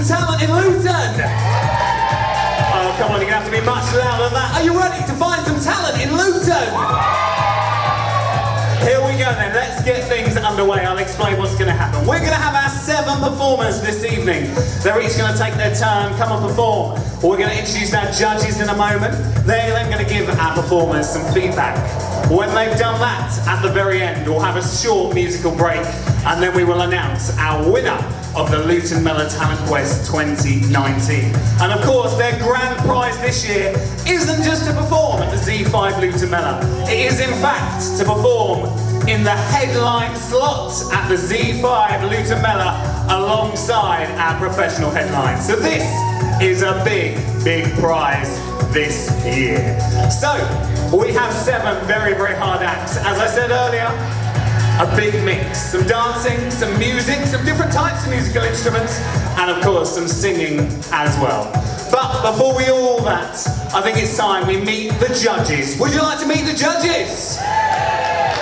some talent in Luton? Oh, come on, you're going to have to be much louder than that. Are you ready to find some talent in Luton? Here we go then, let's get things underway. I'll explain what's going to happen. We're going to have our 7 performers this evening. They're each going to take their turn, come and perform. We're going to introduce our judges in a moment. They're then going to give our performers some feedback. When they've done that, at the very end, we'll have a short musical break, and then we will announce our winner of the Luton Mela Talent Quest 2019. And of course, their grand prize this year isn't just to perform at the Z5 Luton Mela. It is in fact to perform in the headline slot at the Z5 Luton Mela alongside our professional headlines. So this is a big, big prize this year. So, we have 7 very, very hard acts. As I said earlier, a big mix. Some dancing, some music, some different types of musical instruments, and of course some singing as well. But before we all that, I think it's time we meet the judges. Would you like to meet the judges?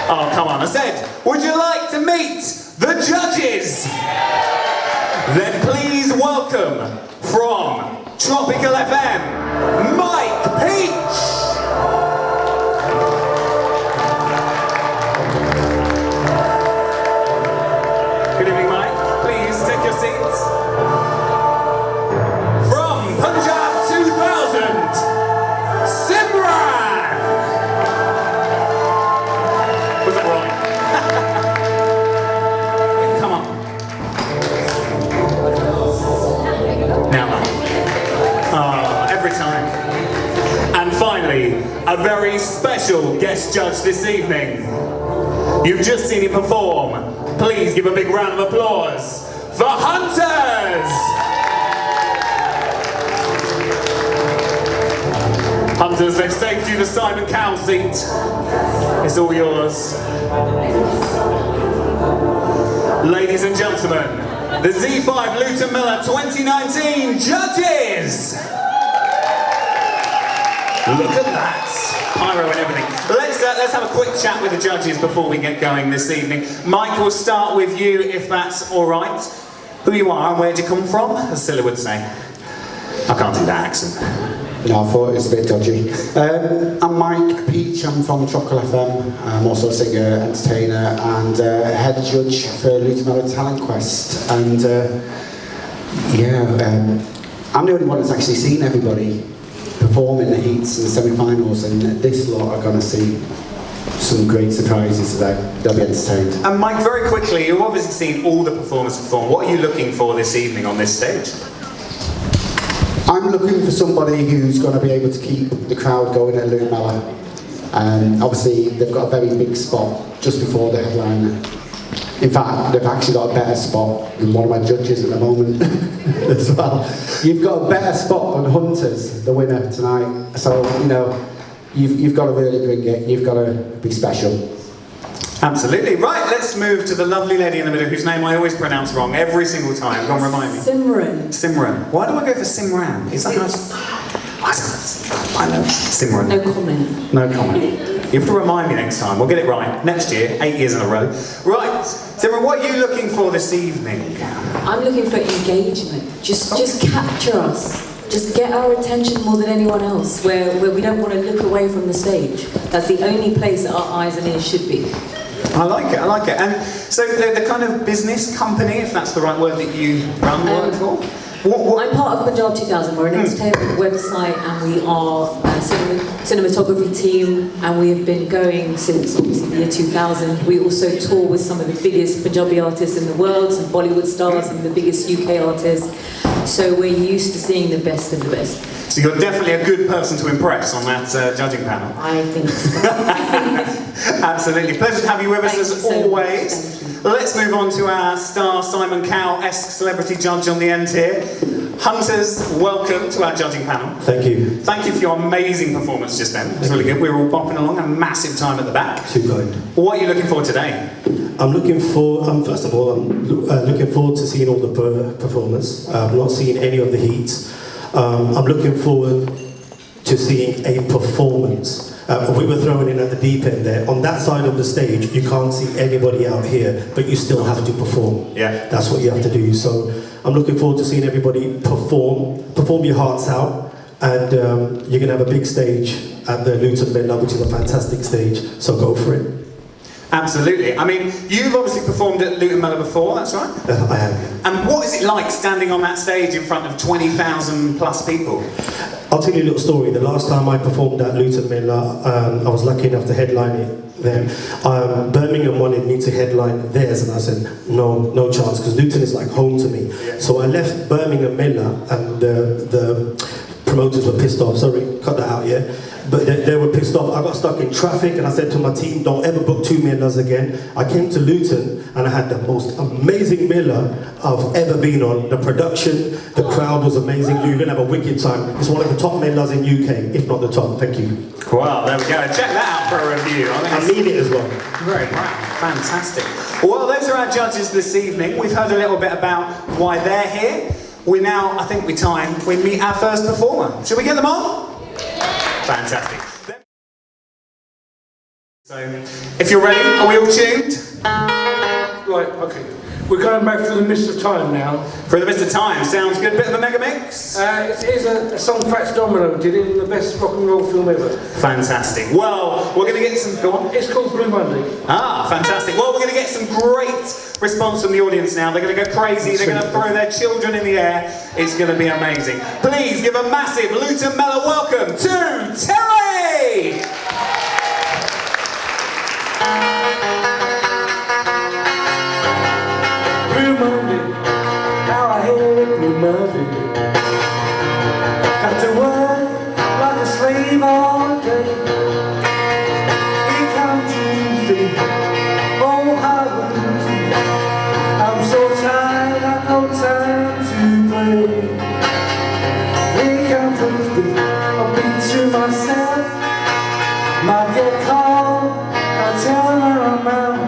Oh, come on, I said, would you like to meet the judges? Then please welcome from Tropical FM, Mike Peach. Good evening, Mike. Please take your seats. From Punjab 2000, Simran. Was that right? Come on. Now, oh, every time. And finally, a very special guest judge this evening. You've just seen him perform. Please give a big round of applause for Hunters! Hunters, they've saved you the Simon Cowell seat. It's all yours. Ladies and gentlemen, the Z5 Luton Mela 2019 judges! Look at that. Pyro and everything. Let's have a quick chat with the judges before we get going this evening. Mike, we'll start with you, if that's all right. Who you are and where do you come from, as Scylla would say. I can't do that accent. No, I thought it was a bit dodgy. I'm Mike Peach, I'm from Tropical FM. I'm also a singer, entertainer, and head judge for Luton Mela Talent Quest. And I'm the only one that's actually seen everybody perform in the heats and the semi-finals, and this lot are going to see some great surprises today. They'll be entertained. And Mike, very quickly, you've obviously seen all the performers perform. What are you looking for this evening on this stage? I'm looking for somebody who's going to be able to keep the crowd going at Luton Mela. Obviously, they've got a very big spot just before the headline. In fact, they've actually got a better spot than one of my judges at the moment as well. You've got a better spot than Hunters, the winner tonight. So, you know, you've got to really bring it. You've got to be special. Absolutely. Right, let's move to the lovely lady in the middle, whose name I always pronounce wrong every single time. Go on, remind me. Simran. Simran. Why do I go for Simran? Is that nice? I know. Simran. No comment. No comment. You have to remind me next time. We'll get it right. Next year, 8 years in a row. Right, Simran, what are you looking for this evening? I'm looking for engagement. Just capture us. Just get our attention more than anyone else, where we don't want to look away from the stage. That's the only place that our eyes and ears should be. I like it, I like it. And so the kind of business company, if that's the right word that you run work for? I'm part of Punjab 2000. We're an entertainment website, and we are a cinematography team, and we have been going since obviously the year 2000. We also tour with some of the biggest Punjabi artists in the world, some Bollywood stars, and the biggest UK artists. So we're used to seeing the best of the best. So you're definitely a good person to impress on that judging panel. I think so. Absolutely. Pleasure to have you with us as always. Let's move on to our star Simon Cowell-esque celebrity judge on the end here. Hunters, welcome to our judging panel. Thank you. Thank you for your amazing performance just then. It was really good. We were all bopping along, a massive time at the back. Too kind. What are you looking for today? I'm looking for, first of all, I'm looking forward to seeing all the performers. I've not seen any of the heats. I'm looking forward to seeing a performance. We were thrown in at the deep end there. On that side of the stage, you can't see anybody out here, but you still have to perform. Yeah. That's what you have to do. So I'm looking forward to seeing everybody perform your hearts out, and you're going to have a big stage at the Luton Mela, which is a fantastic stage, so go for it. Absolutely. I mean, you've obviously performed at Luton Mela before, that's right? I have, yeah. And what is it like standing on that stage in front of 20,000 plus people? I'll tell you a little story. The last time I performed at Luton Mela, I was lucky enough to headline it then. Birmingham wanted me to headline theirs, and I said, no chance, because Luton is like home to me. Yeah. So I left Birmingham Mela, and the promoters were pissed off. Sorry, cut that out, yeah? But they were pissed off. I got stuck in traffic, and I said to my team, don't ever book 2 Melas again. I came to Luton, and I had the most amazing Mela I've ever been on. The production, the crowd was amazing. You're going to have a wicked time. It's one of the top Melas in UK, if not the top. Thank you. Well, there we go. Check that out for a review. I mean it as well. Great, wow, fantastic. Well, those are our judges this evening. We've heard a little bit about why they're here. We now, I think we meet our first performer. Shall we get them on? Fantastic. So, if you're ready, are we all tuned? Right, okay. We're going back through the mist of time now. For the Mr. Time, sounds good. Bit of a mega mix. It is a song Fats Domino did in the best rock and roll film ever. Fantastic. Well, we're going to get some... Go on. It's called Blue Monday. Ah, fantastic. Well, we're going to get some great response from the audience now. They're going to go crazy. They're going to throw their children in the air. It's going to be amazing. Please give a massive Luton Mela welcome to Terry! Blue Monday, how I hate Blue Monday. Got to work like a slave all day. Here comes Tuesday, oh how Wednesday. I'm so tired, I no time to play. Here comes Tuesday, I'll be to myself. Might get called, I'll tell her I'm out.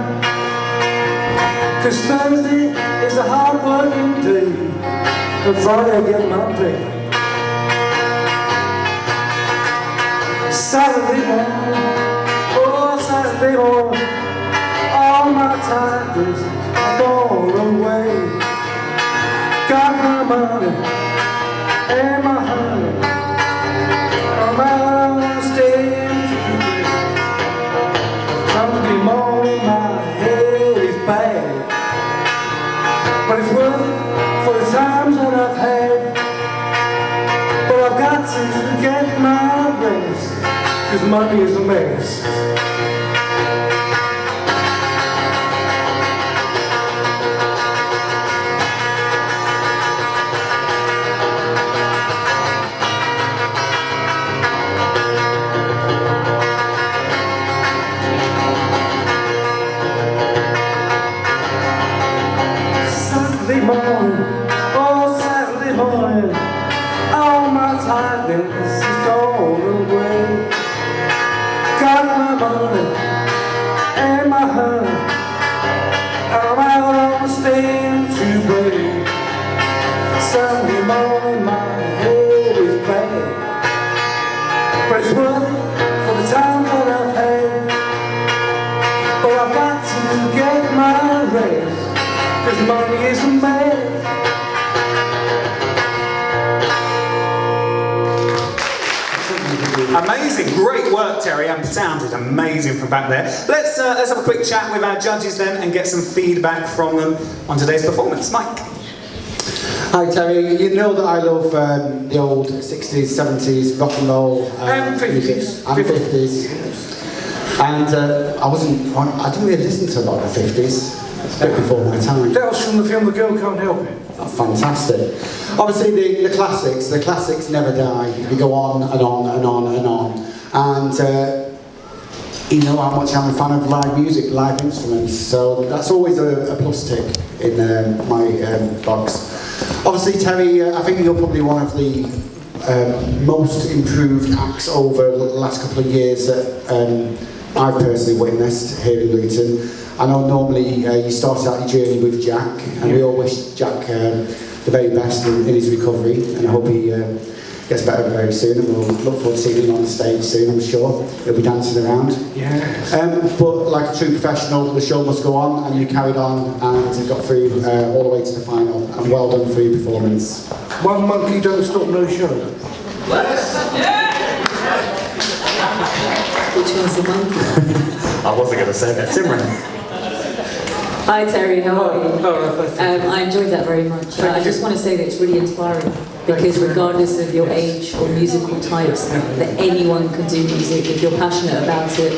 'Cause Thursday is a hard working day, and Friday I get my pay. Saturday morning, oh Saturday morning, all my time is gone away. Got my money and my honey, I'm out on the stage today. Sunday morning my head is bad, but it's worth it for the times that I've had. But I've got to get my rest, 'cause money is a mess. Saturday morning, oh Saturday morning, all my tiredness is gone away. Got my money and my honey, and I'm out on the stage to play. Saturday morning, my head is bad, but it's worth it for the time that I've had. But I've got to get my rest, 'cause money is a mess. Amazing, great work, Terry, and sounded amazing from back there. Let's have a quick chat with our judges then and get some feedback from them on today's performance. Mike. Hi Terry, you know that I love the old 60s, 70s rock and roll And 50s. music, and 50s. And I didn't really listen to a lot of the 50s. It's a bit before my time. That was from the film The Girl Can't Help It. Oh, fantastic. Obviously the classics never die. They go on and on and on and on. And you know how much I'm a fan of live music, live instruments, so that's always a plus tick in my box. Obviously Terry, I think you're probably one of the most improved acts over the last couple of years that I've personally witnessed here in Luton. I know normally you started out your journey with Jack, and we all wish Jack the very best in his recovery, and I hope he gets better very soon, and we'll look forward to seeing him on the stage soon, I'm sure. He'll be dancing around. Yeah. But like a true professional, the show must go on, and you carried on and got through all the way to the final, and well done for your performance. One monkey don't stop no show. Which one's the monkey? I wasn't going to say that. Simran. Hi Terry, how are you? Oh, I enjoyed that very much. I just want to say that it's really inspiring because regardless of your age or musical types, that anyone can do music if you're passionate about it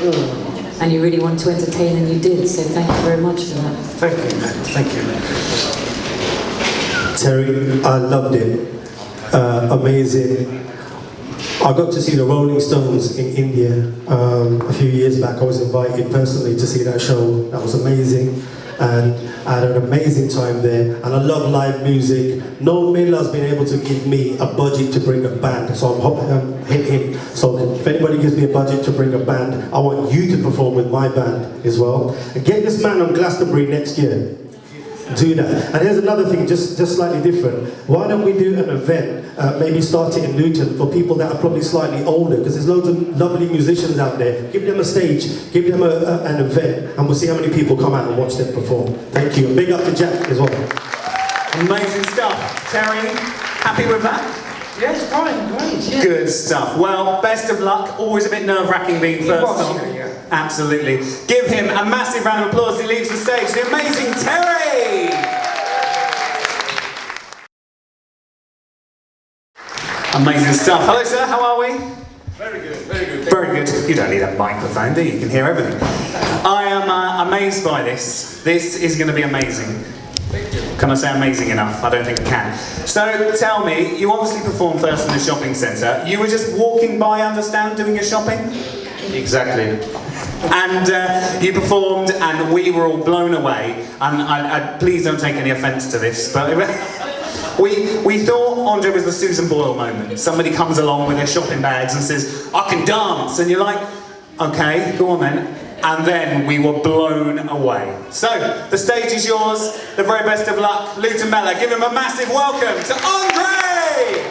and you really want to entertain, and you did. So thank you very much for that. Thank you. Thank you. Terry, I loved it. Amazing. I got to see the Rolling Stones in India a few years back. I was invited personally to see that show. That was amazing. And I had an amazing time there. And I love live music. No Mela's been able to give me a budget to bring a band. So I'm hoping, hint. So if anybody gives me a budget to bring a band, I want you to perform with my band as well. And get this man on Glastonbury next year. Do that. And here's another thing, just slightly different. Why don't we do an event, maybe start it in Luton, for people that are probably slightly older, because there's loads of lovely musicians out there. Give them a stage, give them an event, and we'll see how many people come out and watch them perform. Thank you. And big up to Jack as well. Amazing stuff. Terry, happy with that? Yes, fine, great. Yeah. Good stuff. Well, best of luck. Always a bit nerve-wracking being first on. Yeah. Absolutely. Give him a massive round of applause as he leaves the stage. The amazing Terry! Amazing stuff. Hello, sir. How are we? Very good, very good. Very good. You don't need a microphone, do you? You can hear everything. I am amazed by this. This is going to be amazing. Thank you. Can I say amazing enough? I don't think I can. So tell me, you obviously performed first in the shopping centre. You were just walking by, I understand, doing your shopping? Exactly. And you performed, and we were all blown away. And please don't take any offence to this, but we thought Andrei was the Susan Boyle moment. Somebody comes along with their shopping bags and says, "I can dance," and you're like, "Okay, go on then." And then we were blown away. So, the stage is yours. The very best of luck. Luton Mela, give him a massive welcome to Andrei!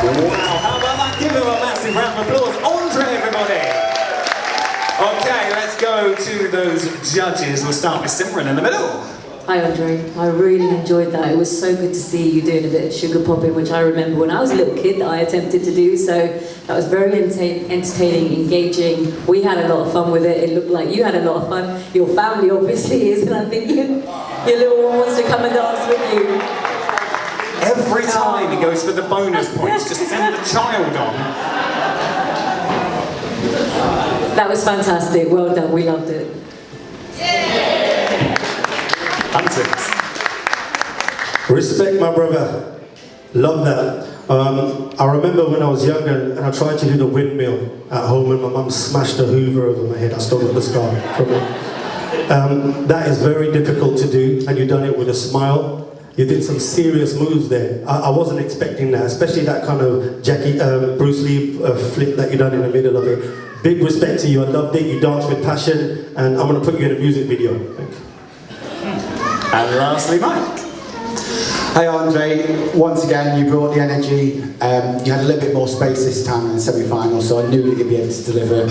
Wow, how about that? Give him a massive round of applause. Andrei, everybody! Okay, let's go to those judges. We'll start with Simran in the middle. Hi Andrei, I really enjoyed that. It was so good to see you doing a bit of sugar popping, which I remember when I was a little kid that I attempted to do, so that was very entertaining, engaging. We had a lot of fun with it. It looked like you had a lot of fun. Your family obviously is, and I think your little one wants to come and dance with you. Every time he goes for the bonus points, just send the child on. That was fantastic. Well done. We loved it. Hunters. Respect, my brother. Love that. I remember when I was younger and I tried to do the windmill at home and my mum smashed the hoover over my head. I still got the scar from it. That is very difficult to do, and you've done it with a smile. You did some serious moves there. I wasn't expecting that, especially that kind of Bruce Lee flip that you done in the middle of it. Big respect to you. I loved it. You danced with passion, and I'm going to put you in a music video. Thank you. And lastly, Mike. Hi Andrei, once again you brought the energy. You had a little bit more space this time in the semi-final, so I knew that you'd be able to deliver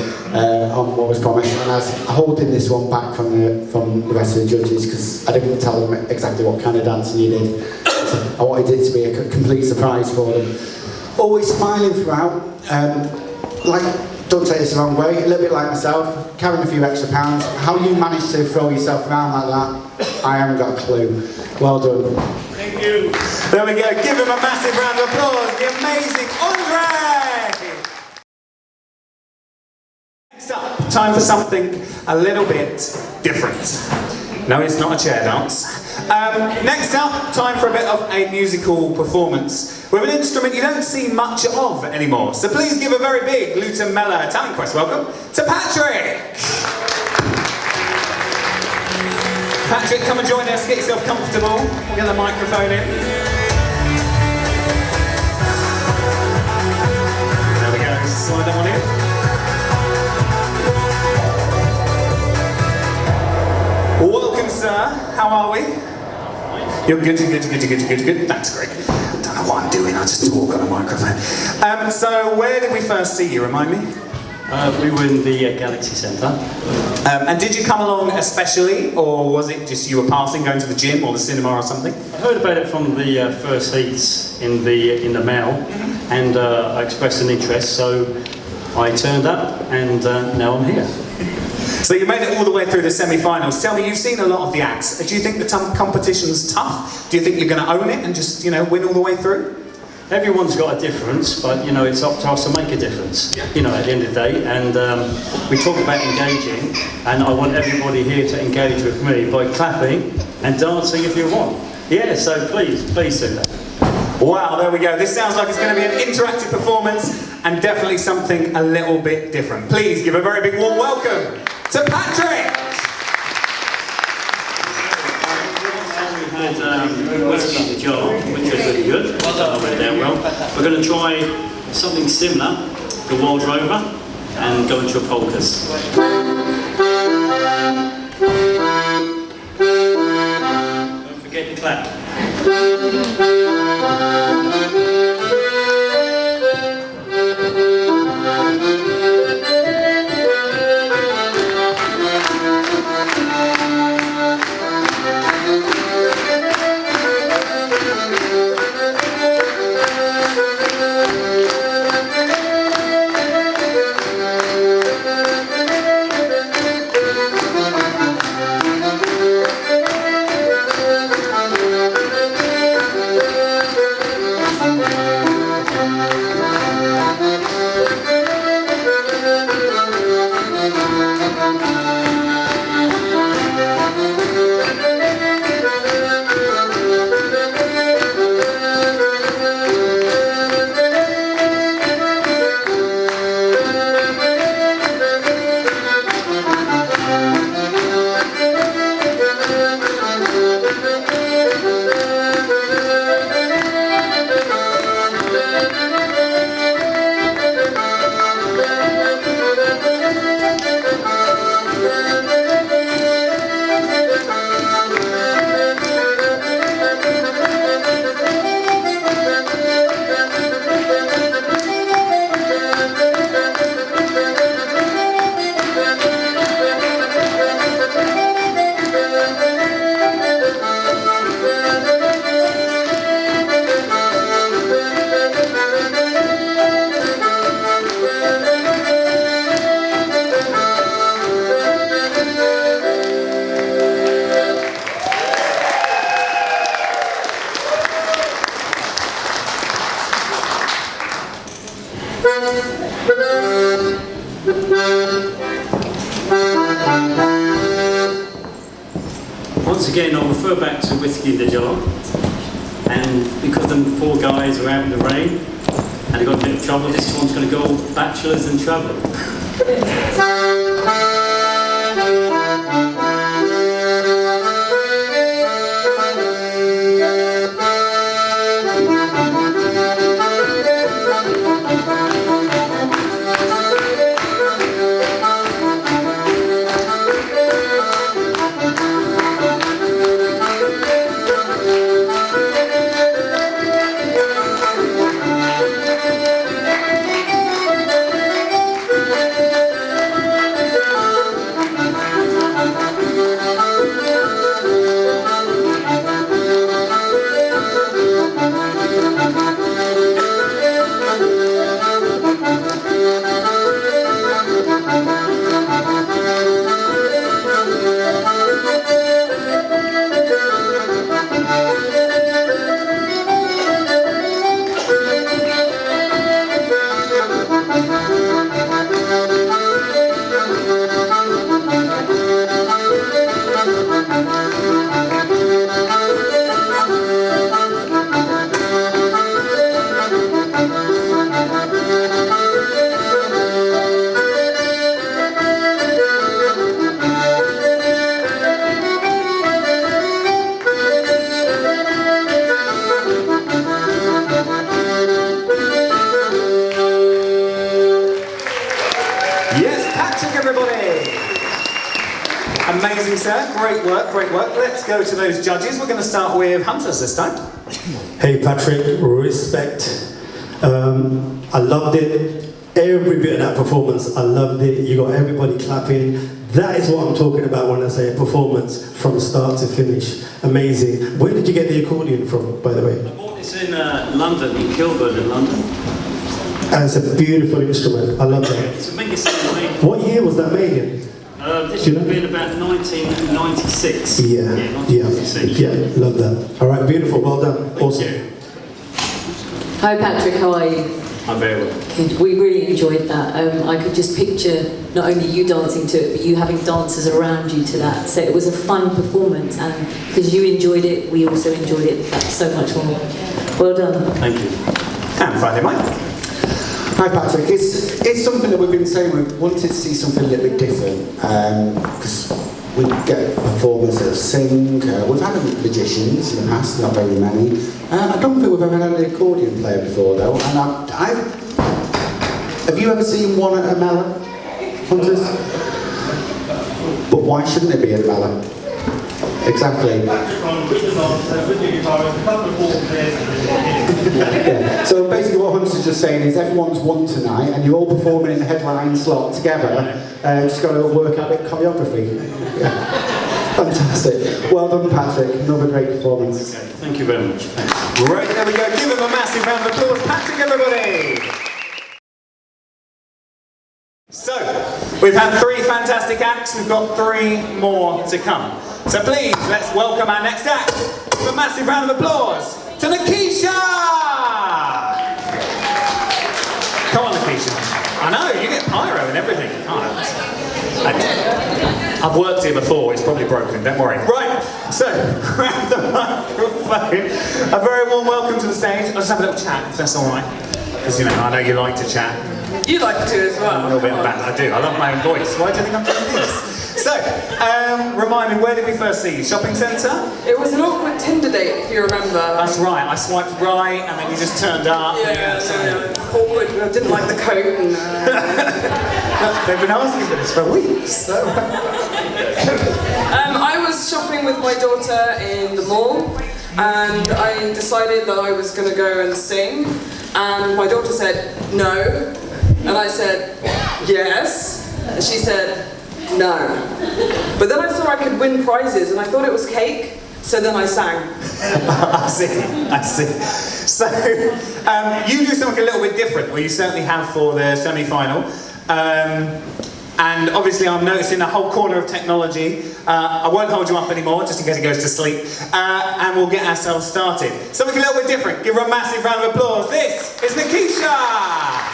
on what was promised. And I was holding this one back from the rest of the judges because I didn't tell them exactly what kind of dancing you did. So I wanted it to be a complete surprise for them. Always smiling throughout. Don't take this the wrong way, a little bit like myself, carrying a few extra pounds. How you managed to throw yourself around like that, I haven't got a clue. Well done. Thank you. There we go. Give him a massive round of applause. The amazing Andrei. Next up, time for something a little bit different. No, it's not a chair dance. Next up, time for a bit of a musical performance with an instrument you don't see much of anymore. So please give a very big Luton Mela talent quest welcome to Patrick. Patrick, come and join us, get yourself comfortable. We'll get the microphone in. There we go, slide that one in. Welcome, sir. How are we? You're good. That's great. I don't know what I'm doing, I just talk on a microphone. So where did we first see you, remind me? We were in the Galaxy Centre. And did you come along especially, or was it just you were passing, going to the gym or the cinema or something? I heard about it from the first heats in the Mail, and I expressed an interest, so I turned up, and now I'm here. So you made it all the way through the semi-finals. Tell me, you've seen a lot of the acts. Do you think the competition's tough? Do you think you're going to own it and just, win all the way through? Everyone's got a difference, but it's up to us to make a difference, at the end of the day. And we talk about engaging, and I want everybody here to engage with me by clapping and dancing if you want. Yeah, so please do that. Wow, there we go. This sounds like it's going to be an interactive performance and definitely something a little bit different. Please give a very big warm welcome to Patrick! We had whiskey in the jar, which was really good. That went down well. We're going to try something similar, the Wild Rover, and go into a polkas. Don't forget to clap. Once again, I'll refer back to Whiskey in the Jar. And because the poor guys were out in the rain and they got a bit of trouble, this one's going to go Bachelors in Trouble. Amazing, sir. Great work, great work. Let's go to those judges. We're going to start with Hunters this time. Hey Patrick, respect. I loved it. Every bit of that performance, I loved it. You got everybody clapping. That is what I'm talking about when I say a performance from start to finish. Amazing. Where did you get the accordion from, by the way? I bought this in London, in Kilburn in London. And it's a beautiful instrument. I love that. It's the biggest thing made. What year was that made in? This would have been about 1996. Yeah, 1996. yeah, love that. All right, beautiful, well done, awesome. Hi Patrick, how are you? I'm very well. Good. We really enjoyed that. I could just picture not only you dancing to it, but you having dancers around you to that. So it was a fun performance, and because you enjoyed it, we also enjoyed it so much more. Well done. Thank you. And Friday Mike. Hi Patrick, it's something that we've been saying we wanted to see something a little bit different, because we get performers that sing, we've had magicians in the past, not very many. I don't think we've ever had an accordion player before though, and have you ever seen one at a Mela, Hunters? But why shouldn't it be at a Mela? Exactly. Yeah. So basically what Hunters is just saying is everyone's one tonight and you're all performing in the headline slot together, just got to work out a bit of choreography. Yeah. Fantastic. Well done Patrick, another great performance. Okay. Thank you very much. Thanks. Right, there we go. Give him a massive round of applause. Patrick, everybody. So, we've had 3 fantastic acts. We've got 3 more to come. So please, let's welcome our next act with a massive round of applause to Nakisha! Come on, Nakisha. I know, you get pyro and everything. I've worked here before, it's probably broken, don't worry. Right, so, grab the microphone. A very warm welcome to the stage. I'll just have a little chat, if that's all right. Because, you know, I know you like to chat. You like to as well. A little bit of that, I do. I love my own voice. Why do you think I'm doing this? So, remind me, where did we first see you? Shopping centre? It was an awkward Tinder date, if you remember. That's right. I swiped right, and then you just turned up. Yeah, it's awkward. I didn't like the coat. And, They've been asking for this for weeks. So. I was shopping with my daughter in the mall, and I decided that I was going to go and sing. And my daughter said, no. And I said, yes. And she said, no. But then I saw I could win prizes and I thought it was cake, so then I sang. I see. So, you do something a little bit different, well you certainly have for the semi-final. And obviously I'm noticing a whole corner of technology. I won't hold you up anymore, just in case it goes to sleep. And we'll get ourselves started. Something a little bit different. Give her a massive round of applause. This is Nakisha!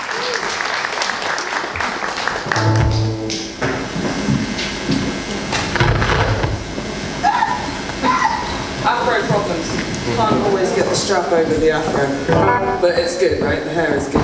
always get the strap over the afro. But it's good, right? The hair is good.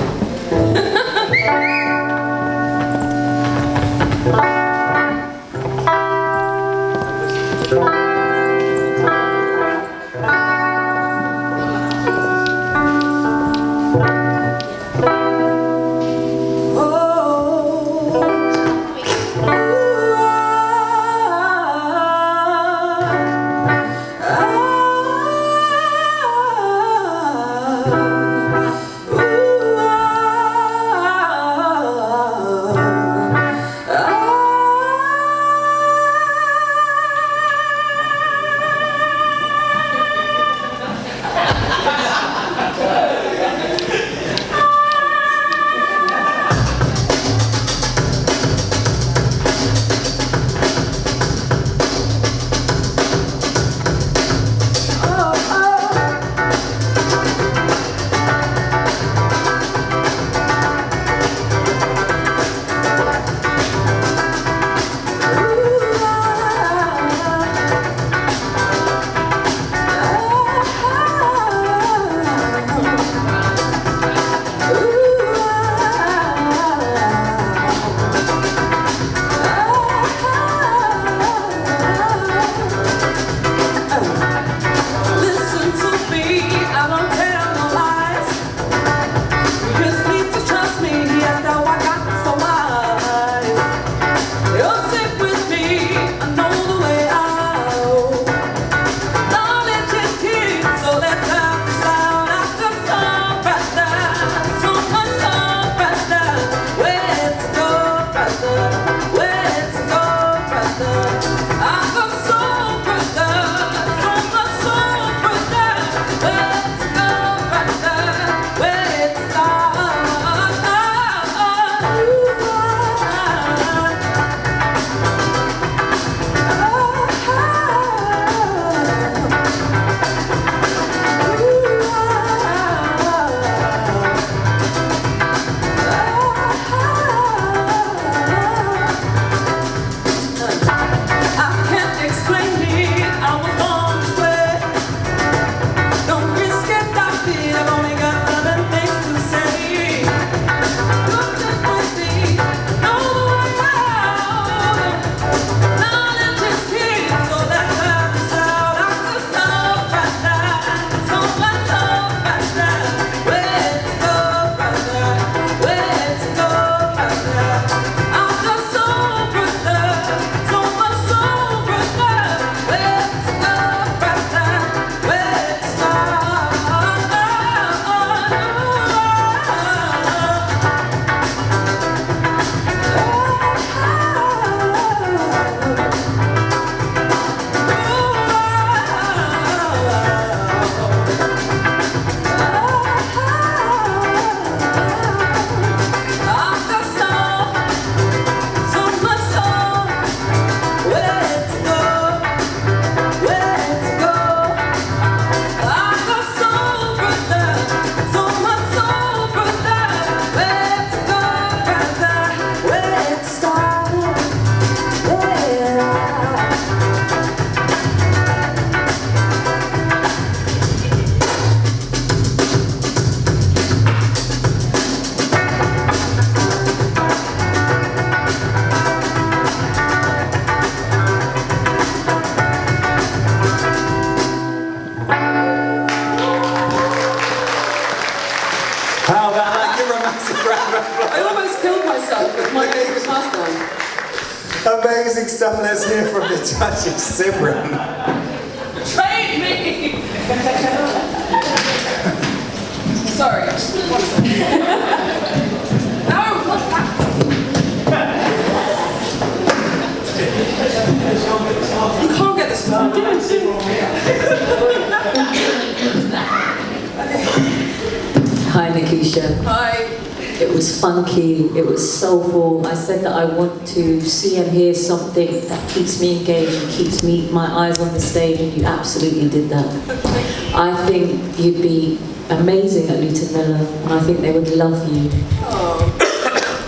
I almost killed myself with my own pastime. Amazing stuff. Let's hear from the judges. Simran. Trade me! Sorry. One second. No! You can't get this one. Hi, Nakisha. Hi. It was funky, it was soulful. I said that I want to see and hear something that keeps me engaged and keeps my eyes on the stage, and you absolutely did that. I think you'd be amazing at Luton Mela, and I think they would love you. Oh.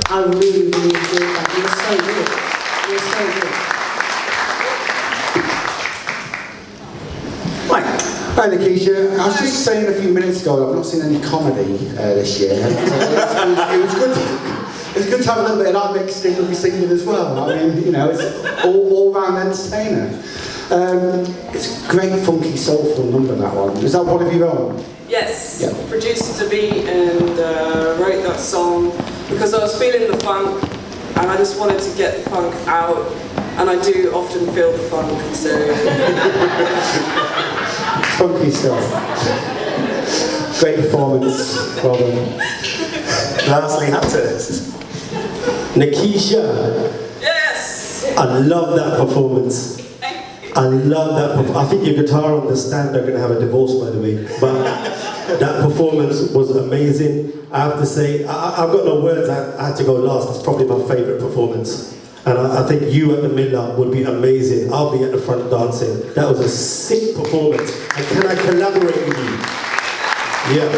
I really, really enjoyed that. You're so good. You're so good. Right, Hi Nakisha, I was just saying a few minutes ago I've not seen any comedy this year. It was good. It's good to have a little bit of that mixed in with your singing as well. I mean, you know, it's all round entertainer. It's a great, funky, soulful number, that one. Is that one of your own? Yes, Yeah. produced the beat and wrote that song because I was feeling the funk and I just wanted to get the funk out, and I do often feel the funk, so... Funky stuff. Great performance. Well done. Lastly, Hunters. Nakisha, Yes! I love that performance. I love that. I think your guitar on the stand are going to have a divorce, by the way. But that performance was amazing. I have to say, I've got no words. I had to go last. It's probably my favourite performance. And I think you at the Mela would be amazing. I'll be at the front dancing. That was a sick performance. And can I collaborate with you? Yeah.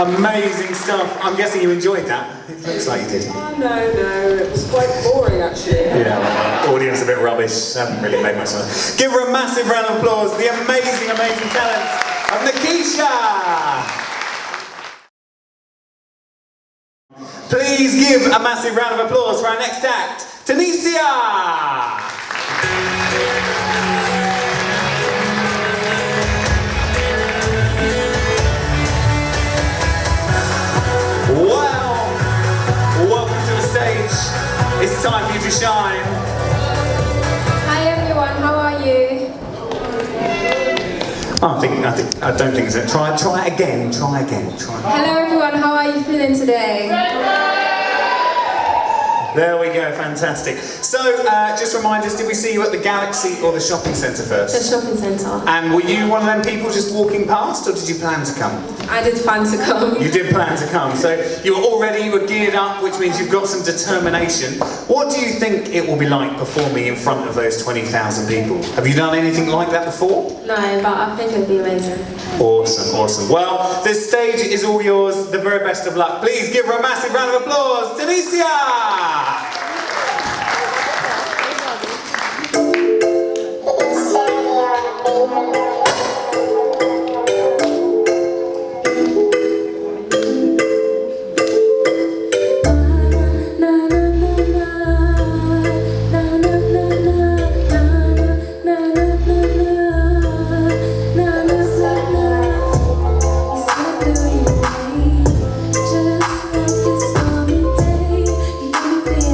Amazing stuff. I'm guessing you enjoyed that. It looks like you did. Oh, no, it was quite boring actually. Yeah, well, audience a bit rubbish. Haven't really made much of it. Give her a massive round of applause. The amazing, amazing talents of Nakisha. Please give a massive round of applause for our next act, Tanesia. Welcome to the stage. It's time for you to shine. Hi everyone, how are you? I don't think it's it. Try again. Hello everyone, how are you feeling today? There we go, fantastic. So, just remind us, did we see you at the Galaxy or the shopping centre The first? shopping centre. And were you one of them people just walking past, or did you plan to come? I did plan to come. You did plan to come, so you were all ready, you were geared up, which means you've got some determination. What do you think it will be like performing in front of those 20,000 people? Have you done anything like that before? No, but I think it'd be amazing. Awesome. Well, this stage is all yours. The very best of luck. Please give her a massive round of applause, Tanesia! Just like a stormy day, you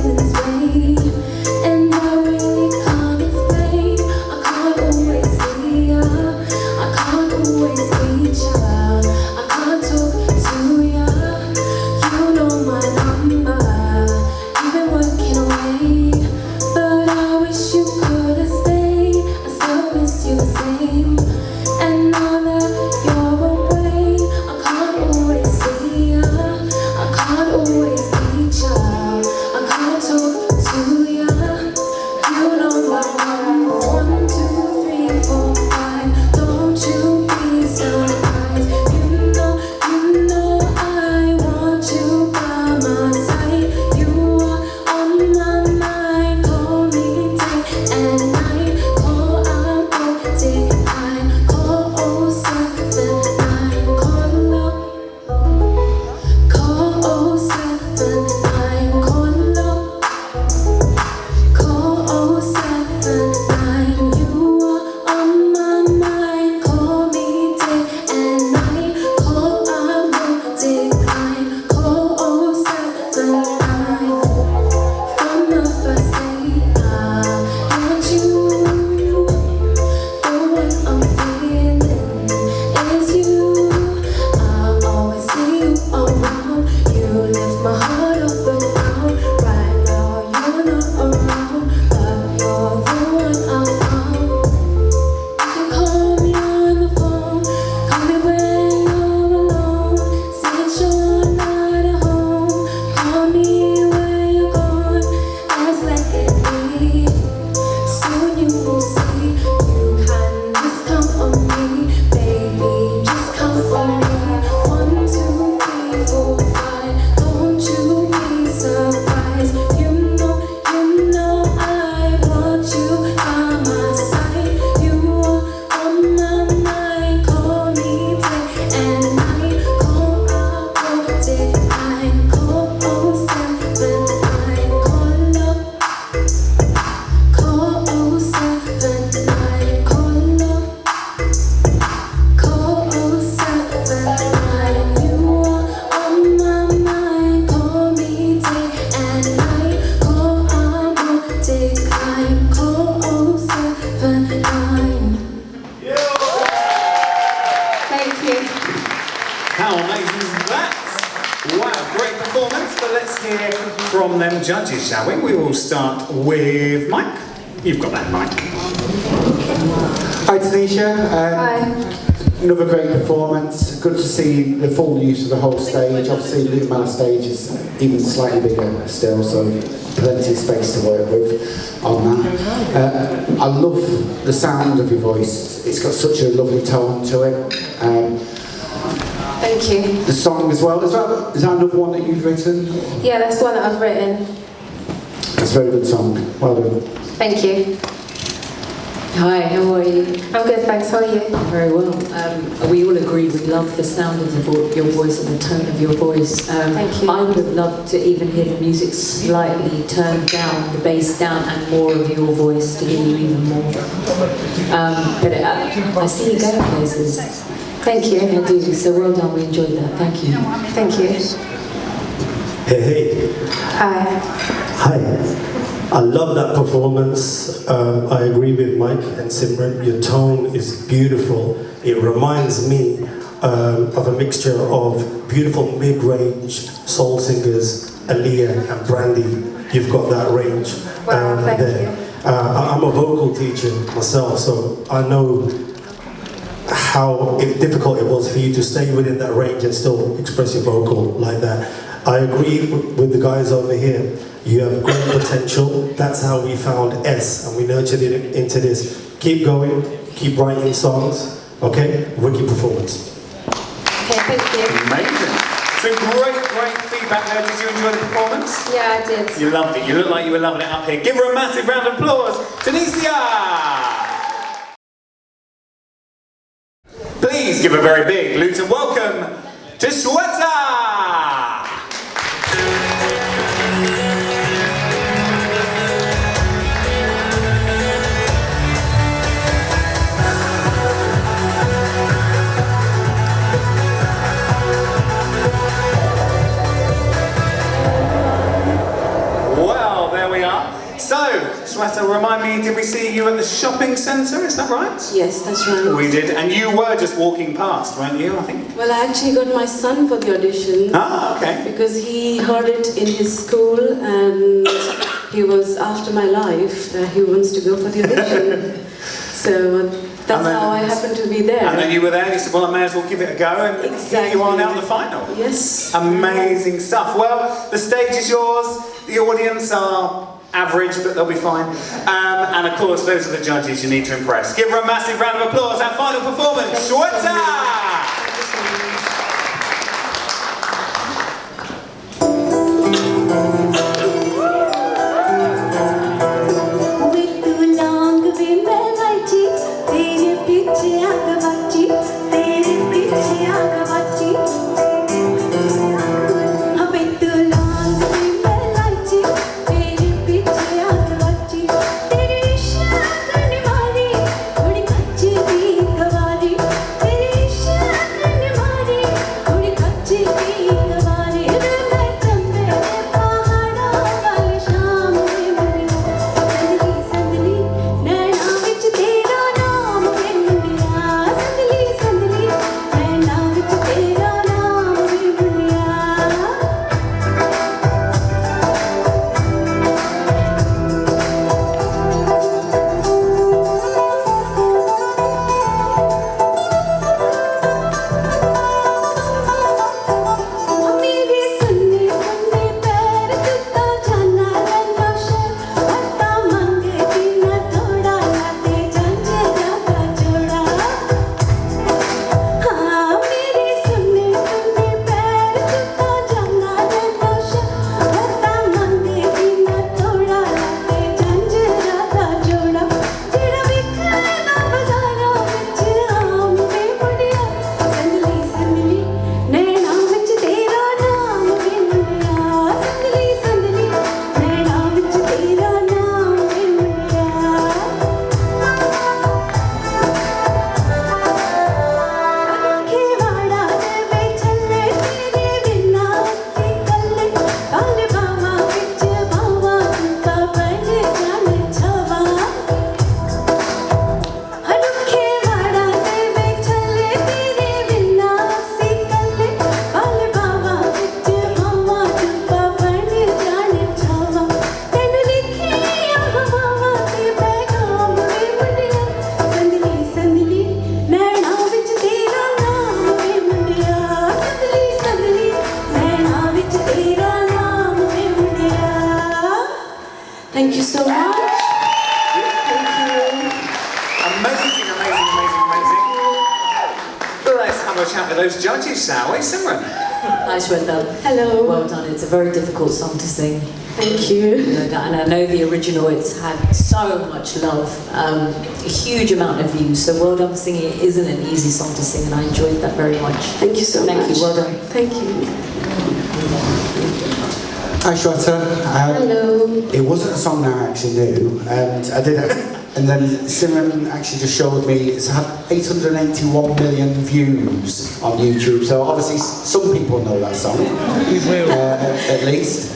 from them judges, shall we? We will start with Mike. You've got that, Mike. Hi Tanesia. Hi. Another great performance. Good to see the full use of the whole stage. Obviously, Luton Mela stage is even slightly bigger still, so plenty of space to work with on that. I love the sound of your voice. It's got such a lovely tone to it. Thank you. The song as well. Is that another one that you've written? Yeah, that's one that I've written. It's a very good song. Well done. Thank you. Hi, how are you? I'm good, thanks. How are you? Very well. We all agree we love the sound of your voice and the tone of your voice. Thank you. I would have loved to even hear the music slightly turned down, the bass down, and more of your voice to hear you even more. I see you going places. Thank you. I do, so well done, we enjoyed that. Thank you. Thank you. Hey. Hi. Hi. I love that performance. I agree with Mike and Simran. Your tone is beautiful. It reminds me of a mixture of beautiful mid-range soul singers, Aaliyah and Brandy. You've got that range. Wow, thank there. you. I'm a vocal teacher myself, so I know how difficult it was for you to stay within that range and still express your vocal like that. I agree with the guys over here. You have great potential. That's how we found S, and we nurtured it into this. Keep going, keep writing songs, okay? Wicked performance. Okay, thank you. Amazing. So great feedback there. Did you enjoy the performance? Yeah, I did. You loved it. You look like you were loving it up here. Give her a massive round of applause. Tanesia! Please give a very big Luton welcome to Shweta! Well, there we are. So, Shweta, remind me, did we see you at the shopping centre, is that right? Yes, that's right. We did, and you were just walking past, weren't you, I think? Well, I actually got my son for the audition. Ah, okay. Because he heard it in his school and he was after my life. He wants to go for the audition. So that's how I happened to be there. And then you were there and you said, well, I may as well give it a go, and here you are now in the final. Yes. Amazing stuff. Well, the stage is yours, the audience are average, but they'll be fine. And of course, those are the judges you need to impress. Give her a massive round of applause. Our final performance, Shweta! have a chat with those judges, shall we? Simran? Hi Shweta. Hello. Well done. It's a very difficult song to sing. Thank you. You know that, and I know the original, it's had so much love, a huge amount of views, so well done for singing. It isn't an easy song to sing, and I enjoyed that very much. Thank you so much. Thank you, well done. Thank you. Hi Shweta. Hello. It wasn't a song that I actually knew, and I did it. And then Simran actually just showed me it's had 881 million views on YouTube. So obviously some people know that song, at least.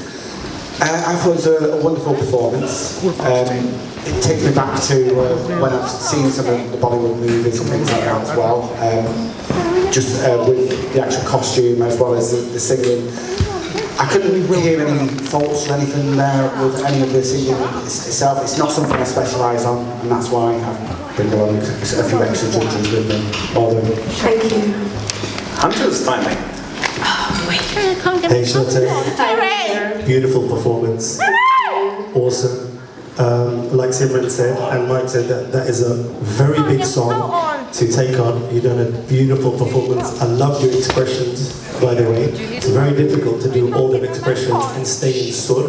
I thought it was a wonderful performance. It takes me back to when I've seen some of the Bollywood movies and things like that as well. Just with the actual costume as well as the singing. I couldn't hear any faults or anything there with any of the singing itself. It's not something I specialise on, and that's why I bring along a few extra judges with me. Well done. Thank you. Hunter's finally. Hey Shweta, beautiful performance, awesome. Like Simran said and Mike said, that is a very big song to take on. You've done a beautiful performance. I love your expressions, by the way. It's very difficult to do all the expressions and stay in sur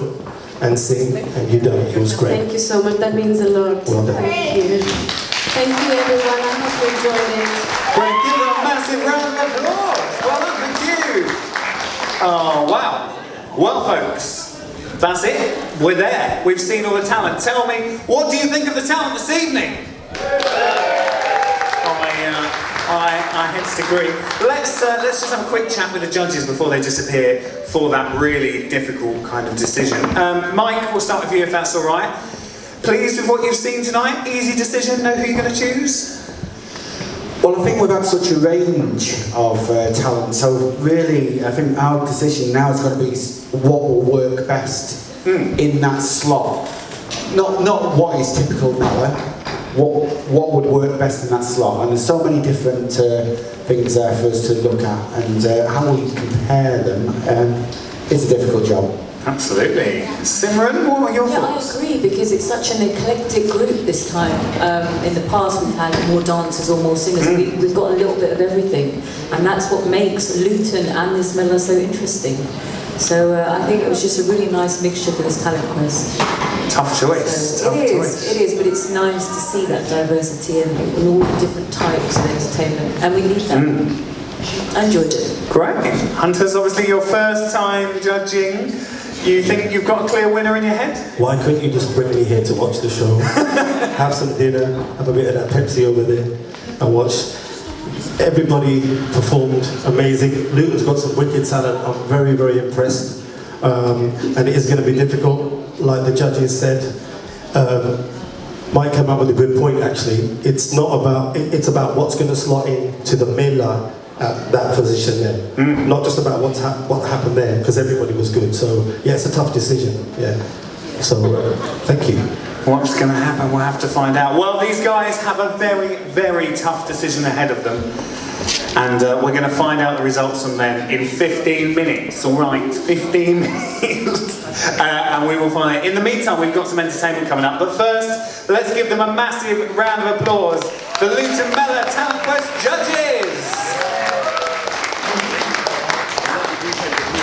and sing, and you done it. It was great. Thank you so much. That means a lot. Well done. Thank you. Thank you everyone. I hope you enjoyed it. Great, give her a massive round of applause. Well done, thank you. Oh, wow. Well, folks, that's it. We're there. We've seen all the talent. Tell me, what do you think of the talent this evening? I hence agree. Let's just have a quick chat with the judges before they disappear for that really difficult kind of decision. Mike, we'll start with you if that's all right. Pleased with what you've seen tonight? Easy decision, know who you're going to choose? Well, I think we've had such a range of talent, so really I think our decision now is going to be what will work best in that slot. Not what is typical Mela, what would work best in that slot. And there's so many different things there for us to look at, and how we compare them is a difficult job. Absolutely. Simran, what are your thoughts? I agree, because it's such an eclectic group this time. In the past we've had more dancers or more singers. We've got a little bit of everything, and that's what makes Luton and this Mela so interesting. So I think it was just a really nice mixture for this talent quest. Tough choice. So it is, but it's nice to see that diversity and all the different types of entertainment, and we need that. I enjoyed it. Great. Hunter's obviously your first time judging. You think you've got a clear winner in your head? Why couldn't you just bring me here to watch the show? Have some dinner, have a bit of that Pepsi over there, and watch. Everybody performed amazing. Luton's got some wicked talent. I'm very, very impressed. And it is going to be difficult, like the judges said. Mike came up with a good point, actually. It's not about, it's about what's going to slot in to the Mela at that position there. Not just about what happened there, because everybody was good. So, yeah, it's a tough decision. Yeah. So, thank you. What's going to happen? We'll have to find out. Well, these guys have a very, very tough decision ahead of them. And we're going to find out the results from them in 15 minutes, all right? 15 minutes. And we will find it. In the meantime, we've got some entertainment coming up. But first, let's give them a massive round of applause. The Luton Mela Talent Quest judges.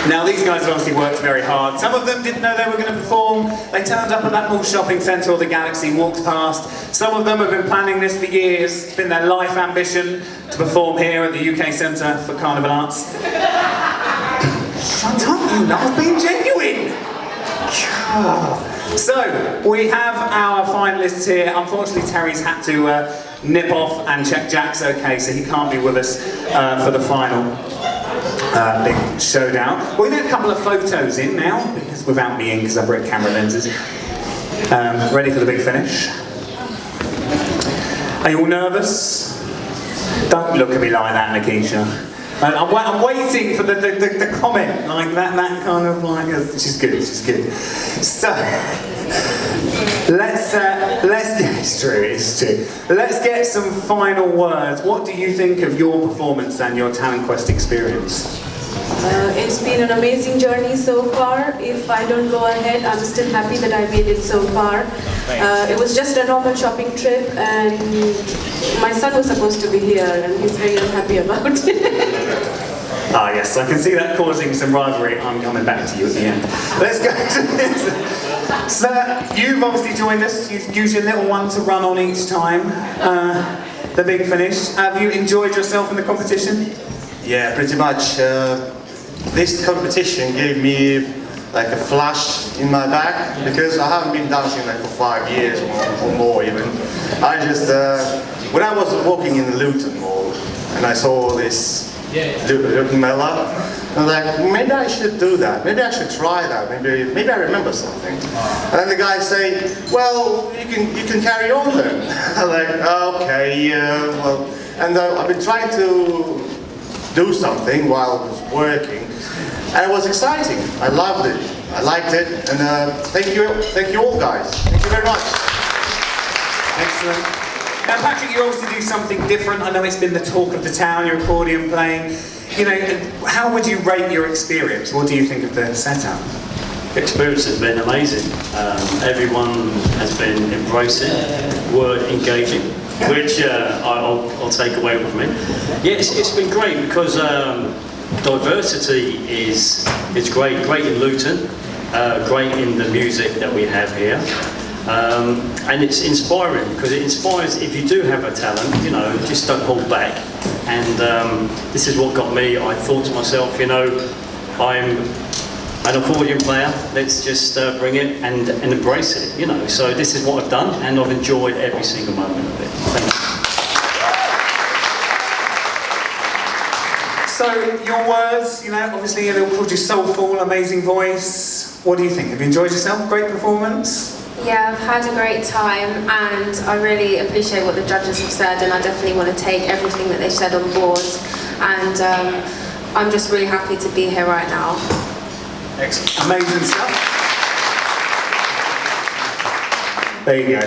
Now, these guys have obviously worked very hard. Some of them didn't know they were going to perform. They turned up at that mall shopping centre or the Galaxy, walked past. Some of them have been planning this for years. It's been their life ambition to perform here at the UK Centre for Carnival Arts. Shut up, you lot, I've been genuine! So, we have our finalists here. Unfortunately, Terry's had to nip off and check Jack's okay, so he can't be with us for the final big showdown. We're going to get a couple of photos in now, because without me in, because I broke camera lenses. Ready for the big finish? Are you all nervous? Don't look at me like that, Nakisha. I'm waiting for the comment, like that kind of like, she's good. So, let's get, it's true. Let's get some final words. What do you think of your performance and your Talent Quest experience? It's been an amazing journey so far. If I don't go ahead, I'm still happy that I made it so far. It was just a normal shopping trip, and my son was supposed to be here, and he's very unhappy about it. Ah, yes, I can see that causing some rivalry. I'm coming back to you at the end. Let's go to this. So, you've obviously joined us. You've used your little one to run on each time. The big finish. Have you enjoyed yourself in the competition? Yeah, pretty much. This competition gave me like a flash in my back because I haven't been dancing like for 5 years or more even. I just, when I was walking in the Luton Mall and I saw this Luton Mela, I was like, maybe I should do that. Maybe I should try that. Maybe I remember something. And then the guys say, well, you can carry on then. I'm like, okay, well, and I've been trying to do something while I was working, and it was exciting. I loved it. I liked it, and thank you all guys. Thank you very much. Excellent. Now, Patrick, you obviously do something different. I know it's been the talk of the town, your accordion playing. You know, how would you rate your experience? What do you think of the setup? The experience has been amazing. Everyone has been embracing, word engaging, which I'll take away with me. Yeah, it's been great because diversity is great. Great in Luton, great in the music that we have here. And it's inspiring because it inspires if you do have a talent, you know, just don't hold back. And this is what got me. I thought to myself, you know, I'm an accordion player, let's just bring it and embrace it, you know. So this is what I've done and I've enjoyed every single moment of it. Thank you. So, your words, you know, obviously they'll call you soulful, amazing voice. What do you think? Have you enjoyed yourself? Great performance? Yeah, I've had a great time and I really appreciate what the judges have said, and I definitely want to take everything that they've said on board, and I'm just really happy to be here right now. Excellent. Amazing stuff. There you go.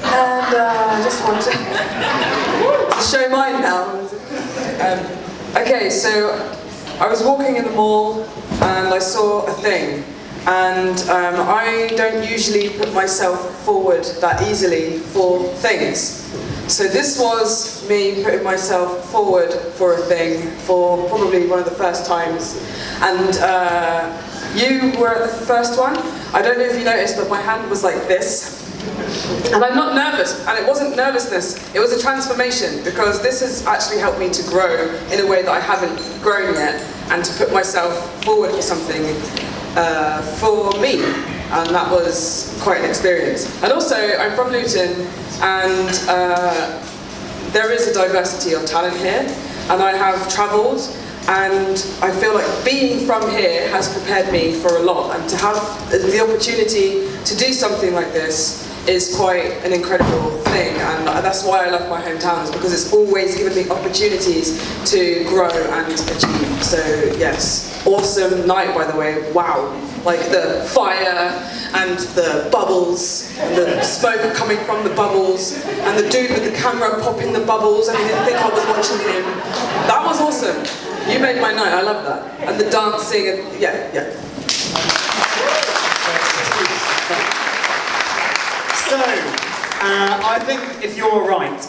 And I just want to show mine now. Okay, so I was walking in the mall and I saw a thing, and I don't usually put myself forward that easily for things. So this was me putting myself forward for a thing for probably one of the first times. And you were at the first one. I don't know if you noticed, but my hand was like this. And I'm not nervous, and it wasn't nervousness, it was a transformation, because this has actually helped me to grow in a way that I haven't grown yet, and to put myself forward for something for me, and that was quite an experience. And also, I'm from Luton, and there is a diversity of talent here, and I have travelled, and I feel like being from here has prepared me for a lot, and to have the opportunity to do something like this is quite an incredible thing, and that's why I love my hometown, is because it's always given me opportunities to grow and achieve. So yes, awesome night, by the way. Wow, like the fire and the bubbles, and the smoke coming from the bubbles, and the dude with the camera popping the bubbles, and he didn't think I was watching him. That was awesome. You made my night. I love that. And the dancing, and yeah. So, I think if you're right,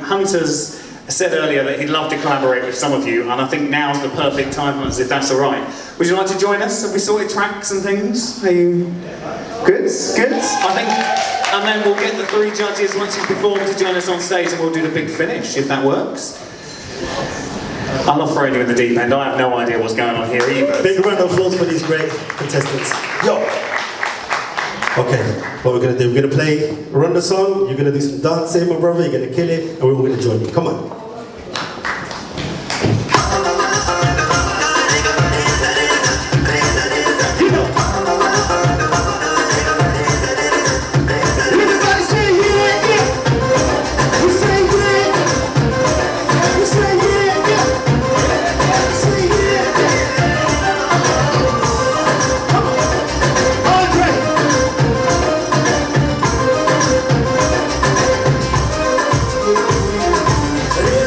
Hunter's said earlier that he'd love to collaborate with some of you, and I think now's the perfect time for us, if that's all right. Would you like to join us? Have we sorted tracks and things? Are you good? Good? I think, and then we'll get the three judges once you've performed to join us on stage, and we'll do the big finish, if that works. I love throwing you in the deep end. I have no idea what's going on here either. Big round of applause for these great contestants. Yo! Okay, what we're gonna do, we're gonna run the song, you're gonna do some dancing, my brother, you're gonna kill it, and we're all gonna join you. Come on. Yeah.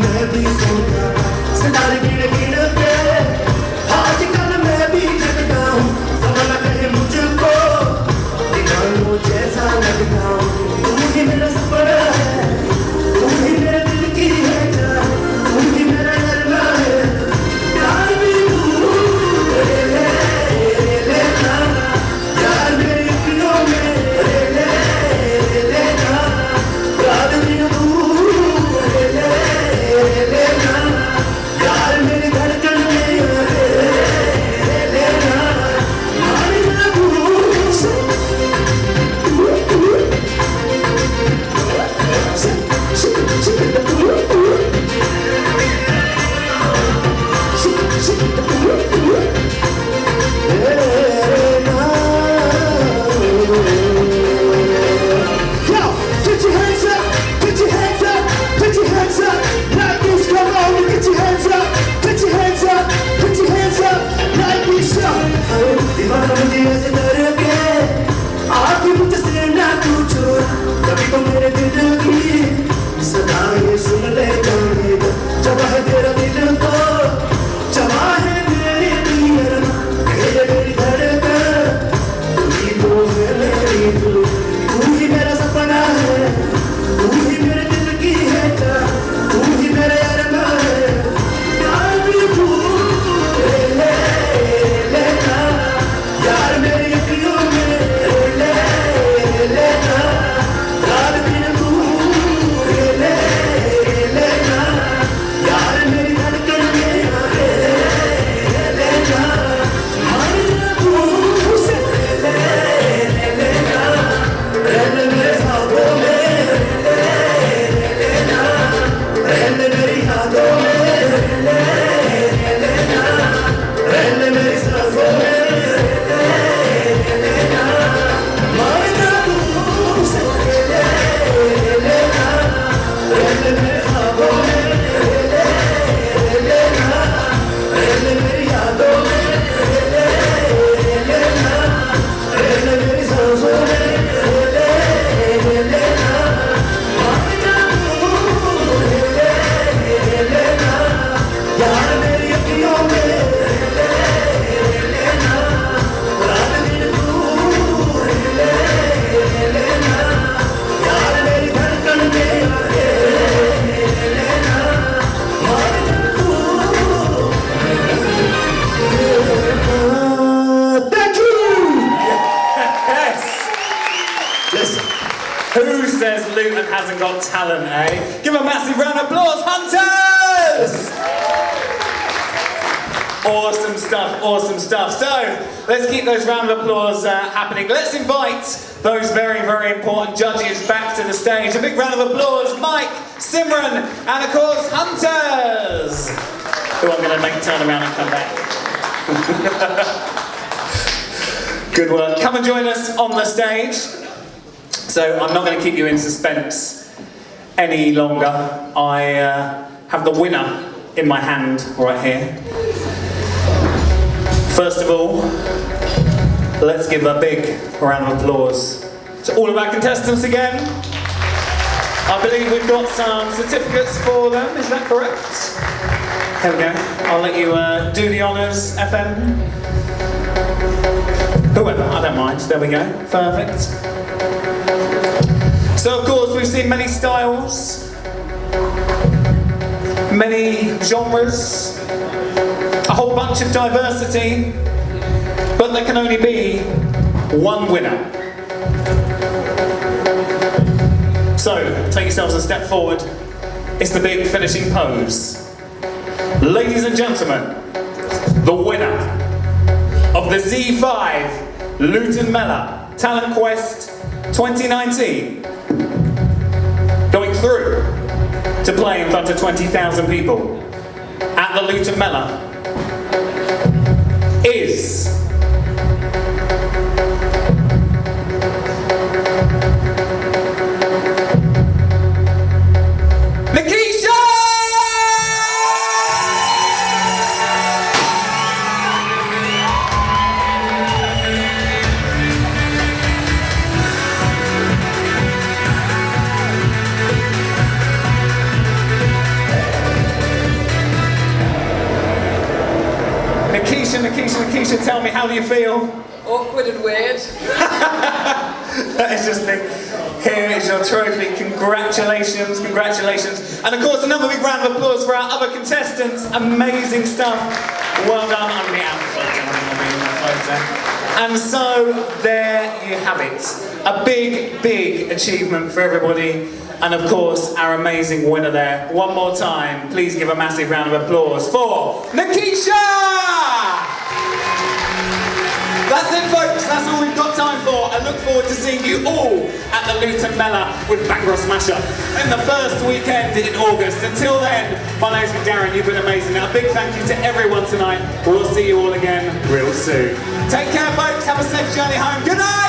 मैं भी सोता सितारे गिन गिन के आजकल मैं भी जगता हूँ ज़माना कहे मुझको दीवानों जैसा लगता हूँ तू ही मेरा सपना है तू ही मेरे दिल की है जान तू ही मेरा अरमा है प्यार भी तू ले ले लेना यार मेरी अखियों में ले ले लेना याद भी तू ले ले लेना यार मेरी धड़कन में ले लेना मारी ना कभी तो मेरे दिल की सदा ये सुन ले जब है तेरा दिल को जवा है मेरी दिल मेरी धड़कन तू ही तो है मेरी दिल तू ही मेरा सपना है तू ही मेरे दिल की है तू ही मेरे अरमा है यार भी तू ले लेना यार मेरी अखियों में ले लेना यार भी तू ले लेना यार मेरी धड़कन में ले लेना मार जा तू उसे ले लेना रहने मेरे ख्वाबों में ले लेना रहने मेरी यादों में ले लेना रहने मेरी सांसों में ले लेना मार जा तू उसे ले लेना रहने मेरे ख्वाबों में ले लेना रहने मेरी यादों में ले लेना रहने मेरी सांसों में ले लेना मार जा तू ले लेना यार मेरी अखियों में ले लेना रात दिन तू ले लेना यार मेरी धड़कन में ले लेना मार जा तू Thank you! Yes! Listen, Who says Luton hasn't got talent, eh? Give a massive round of applause, Hunters! Awesome stuff, awesome stuff. So, let's keep those round of applause happening. Let's invite those very, very important judges back to the stage. A big round of applause, Mike, Simran, and of course, Hunters! Who I'm going to make turn around and come back. Good work. Come and join us on the stage. So I'm not going to keep you in suspense any longer. I have the winner in my hand right here. First of all, let's give a big round of applause to all of our contestants again. I believe we've got some certificates for them, is that correct? There we go. I'll let you do the honours, FM. Whoever, I don't mind. There we go. Perfect. So, of course, we've seen many styles, many genres, a whole bunch of diversity, but there can only be one winner. So, take yourselves a step forward. It's the big finishing pose. Ladies and gentlemen, the winner of the Z5 Luton Mela Talent Quest 2019, going through to play in front of 20,000 people at the Luton Mela, is Nakisha! Nakisha, tell me, how do you feel? Awkward and weird. That is just the... Here is your trophy. Congratulations, congratulations. And of course, another big round of applause for our other contestants. Amazing stuff. Well done. I'm going to be out of photo. And so, there you have it. A big, big achievement for everybody. And of course, our amazing winner there. One more time, please give a massive round of applause for Nakisha! That's it, folks. That's all we've got time for. I look forward to seeing you all at the Luton Mela with Bangor Smasher in the first weekend in August. Until then, my name's Darren. You've been amazing. Now, a big thank you to everyone tonight. We'll see you all again real soon. Take care, folks. Have a safe journey home. Good night!